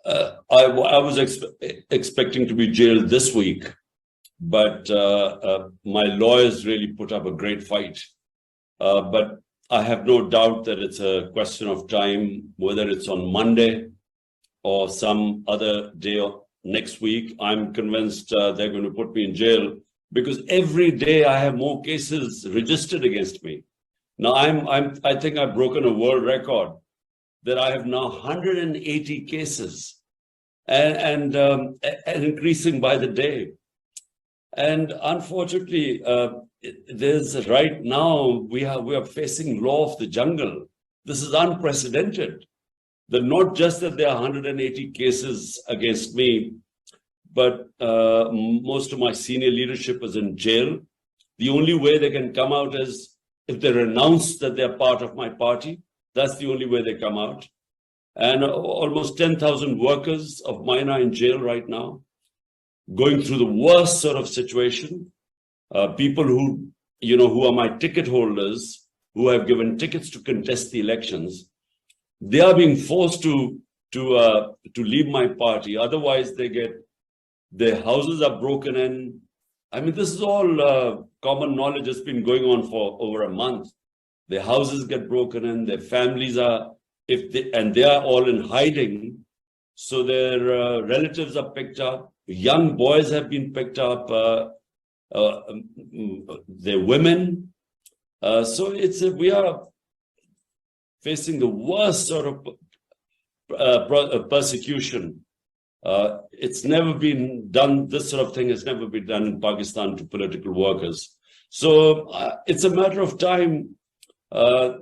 I was expecting to be jailed this week, but my lawyers really put up a great fight. But I have no doubt that it's a question of time, whether it's on Monday or some other day next week. I'm convinced they're going to put me in jail because every day I have more cases registered against me. Now I think I've broken a world record that I have now 180 cases and increasing by the day. And unfortunately, there's right now we are facing law of the jungle. This is unprecedented. That not just that there are 180 cases against me, but most of my senior leadership is in jail. The only way they can come out is if they renounce that they're part of my party. That's the only way they come out. And almost 10,000 workers of mine are in jail right now, going through the worst sort of situation. People who are my ticket holders, who have given tickets to contest the elections, they are being forced to leave my party. Otherwise, their houses are broken in. I mean, this is all common knowledge. It's been going on for over a month. Their houses get broken in. Their families are, and they are all in hiding. So their relatives are picked up. Young boys have been picked up. Their women. So we are facing the worst sort of persecution. It's never been done. This sort of thing has never been done in Pakistan to political workers. So it's a matter of time. I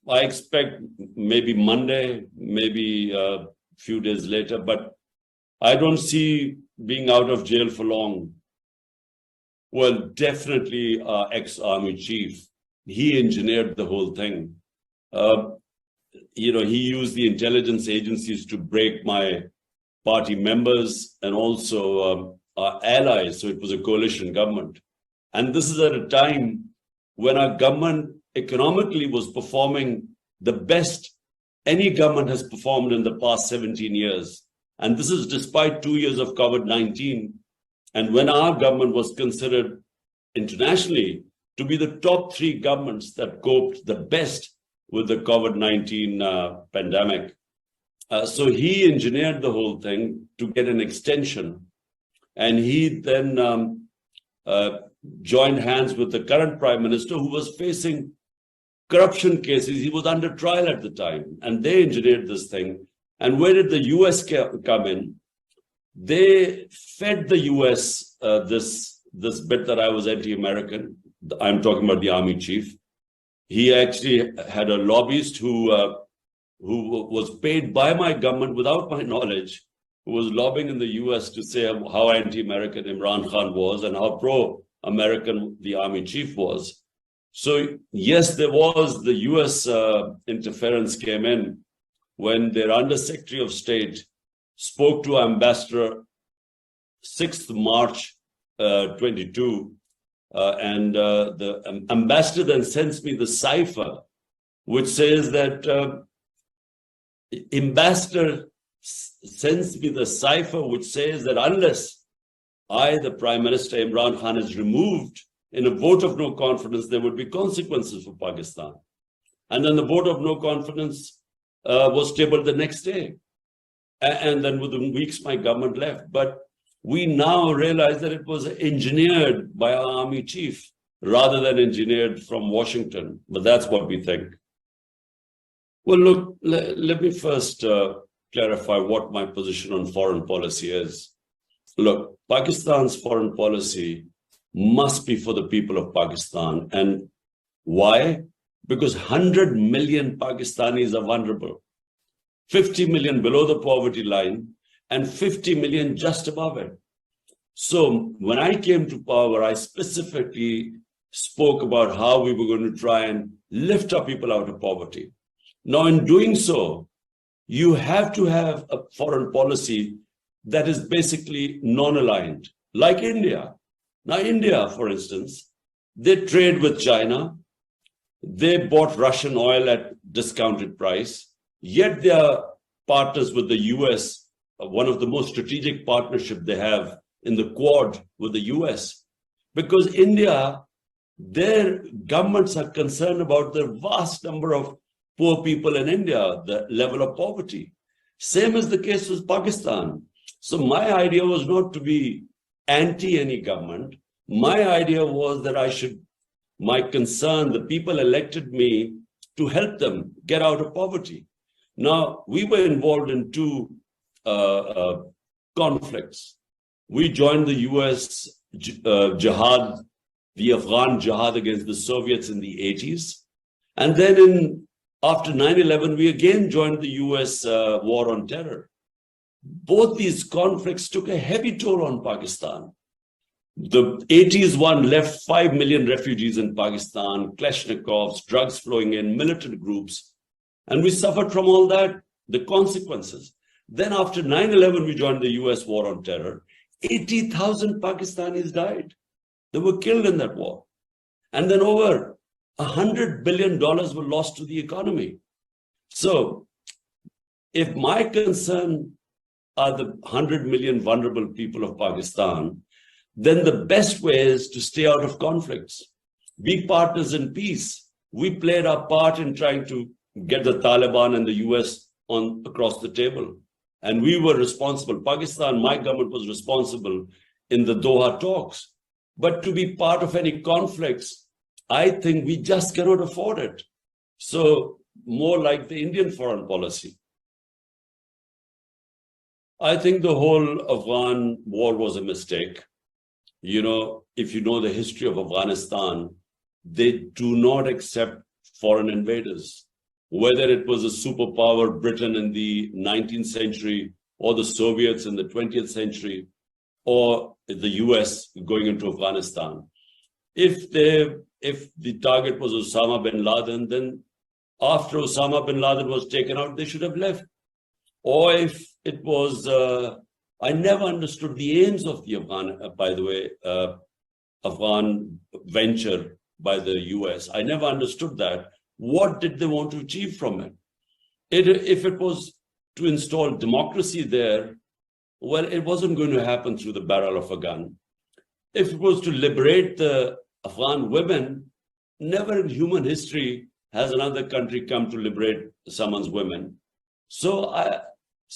expect maybe Monday, maybe a few days later, but I don't see being out of jail for long. Well, definitely our ex-army chief, he engineered the whole thing. He used the intelligence agencies to break my party members and also our allies. So it was a coalition government. And this is at a time when our government economically was performing the best any government has performed in the past 17 years. And this is despite 2 years of COVID-19. And when our government was considered internationally to be the top 3 governments that coped the best with the COVID-19 pandemic. So he engineered the whole thing to get an extension. And he then joined hands with the current prime minister, who was facing corruption cases. He was under trial at the time, and they engineered this thing. And where did the US come in? They fed the US this bit that I was anti-American. I'm talking about the army chief. He actually had a lobbyist who was paid by my government without my knowledge, who was lobbying in the US to say how anti-American Imran Khan was and how pro-American the army chief was. So yes, there was the US interference came in when their Undersecretary of State spoke to Ambassador 6th March 22. And the ambassador then sends me the cipher, which says that ambassador sends me the cipher, which says that unless the Prime Minister Imran Khan is removed in a vote of no confidence, there would be consequences for Pakistan. And then the vote of no confidence was tabled the next day. And then within weeks, my government left. But we now realize that it was engineered by our army chief rather than engineered from Washington. But that's what we think. Well, look, let me first clarify what my position on foreign policy is. Look, Pakistan's foreign policy must be for the people of Pakistan. And why? Because 100 million Pakistanis are vulnerable, 50 million below the poverty line, and 50 million just above it. So when I came to power, I specifically spoke about how we were going to try and lift our people out of poverty. Now, in doing so, you have to have a foreign policy that is basically non-aligned, like India. Now, India, for instance, they trade with China. They bought Russian oil at discounted price, yet they are partners with the US, one of the most strategic partnership they have in the Quad with the US. Because India, their governments are concerned about the vast number of poor people in India, the level of poverty. Same is the case with Pakistan. So my idea was not to be anti any government. My idea was that my concern, the people elected me to help them get out of poverty. Now, we were involved in two conflicts. We joined the US jihad, the Afghan jihad against the Soviets in the 80s. And then after 9/11, we again joined the US war on terror. Both these conflicts took a heavy toll on Pakistan. The 80s one left 5 million refugees in Pakistan, Kalashnikovs, drugs flowing in, militant groups. And we suffered from all that, the consequences. Then after 9/11, we joined the US war on terror. 80,000 Pakistanis died. They were killed in that war. And then over $100 billion were lost to the economy. So if my concern are the 100 million vulnerable people of Pakistan, then the best way is to stay out of conflicts. Be partners in peace. We played our part in trying to get the Taliban and the US across the table. And we were responsible. Pakistan, my government was responsible in the Doha talks. But to be part of any conflicts, I think we just cannot afford it. So more like the Indian foreign policy. I think the whole Afghan war was a mistake. You know, if you know the history of Afghanistan, they do not accept foreign invaders. Whether it was a superpower, Britain in the 19th century, or the Soviets in the 20th century, or the US going into Afghanistan. If the target was Osama bin Laden, then after Osama bin Laden was taken out, they should have left. Or if it was, I never understood the aims of the Afghan venture by the US. I never understood that. What did they want to achieve from it? If it was to install democracy there, well, it wasn't going to happen through the barrel of a gun. If it was to liberate the Afghan women, never in human history has another country come to liberate someone's women. So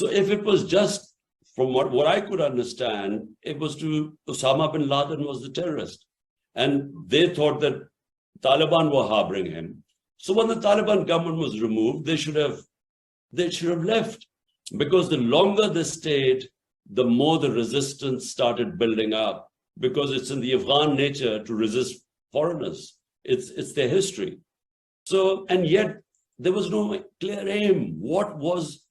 if it was just, from what I could understand, it was to Osama bin Laden was the terrorist. And they thought that Taliban were harboring him. So when the Taliban government was removed, they should have left, because the longer they stayed, the more the resistance started building up, because it's in the Afghan nature to resist foreigners. It's their history. So, and yet there was no clear aim. What was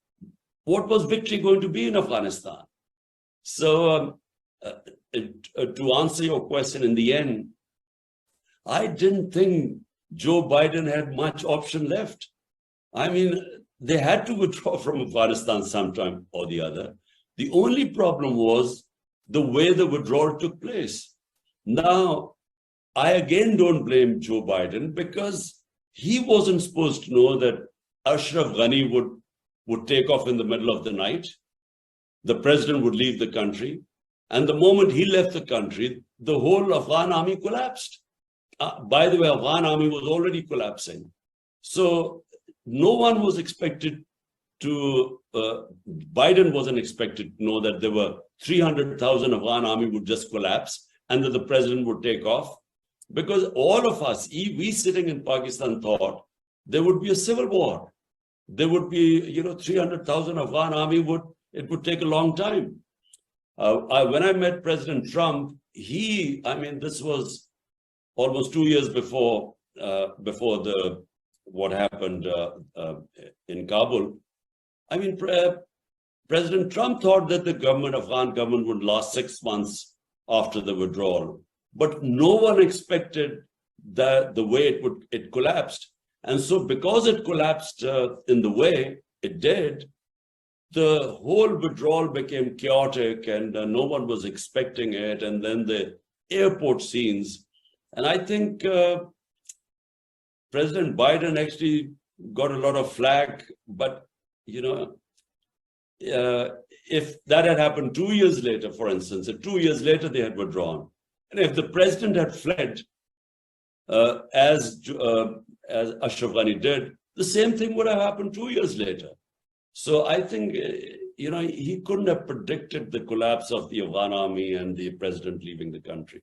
victory going to be in Afghanistan? So to answer your question, in the end, I didn't think Joe Biden had much option left. I mean, they had to withdraw from Afghanistan sometime or the other. The only problem was the way the withdrawal took place. Now, I again don't blame Joe Biden, because he wasn't supposed to know that Ashraf Ghani would take off in the middle of the night. The president would leave the country. And the moment he left the country, the whole Afghan army collapsed. By the way, Afghan army was already collapsing. So no one was expected to, Biden wasn't expected to know that there were 300,000 Afghan army would just collapse and that the president would take off. Because all of us, we sitting in Pakistan, thought there would be a civil war. There would be, 300,000 Afghan army it would take a long time. When I met President Trump, this was almost 2 years before what happened in Kabul. President Trump thought that the Afghan government would last 6 months after the withdrawal, but no one expected that the way it collapsed. And so because it collapsed in the way it did, the whole withdrawal became chaotic, and no one was expecting it. And then the airport scenes. And I think President Biden actually got a lot of flack, but, if that had happened 2 years later, for instance, if 2 years later they had withdrawn, and if the president had fled, as Ashraf Ghani did, the same thing would have happened 2 years later. So I think, he couldn't have predicted the collapse of the Afghan army and the president leaving the country.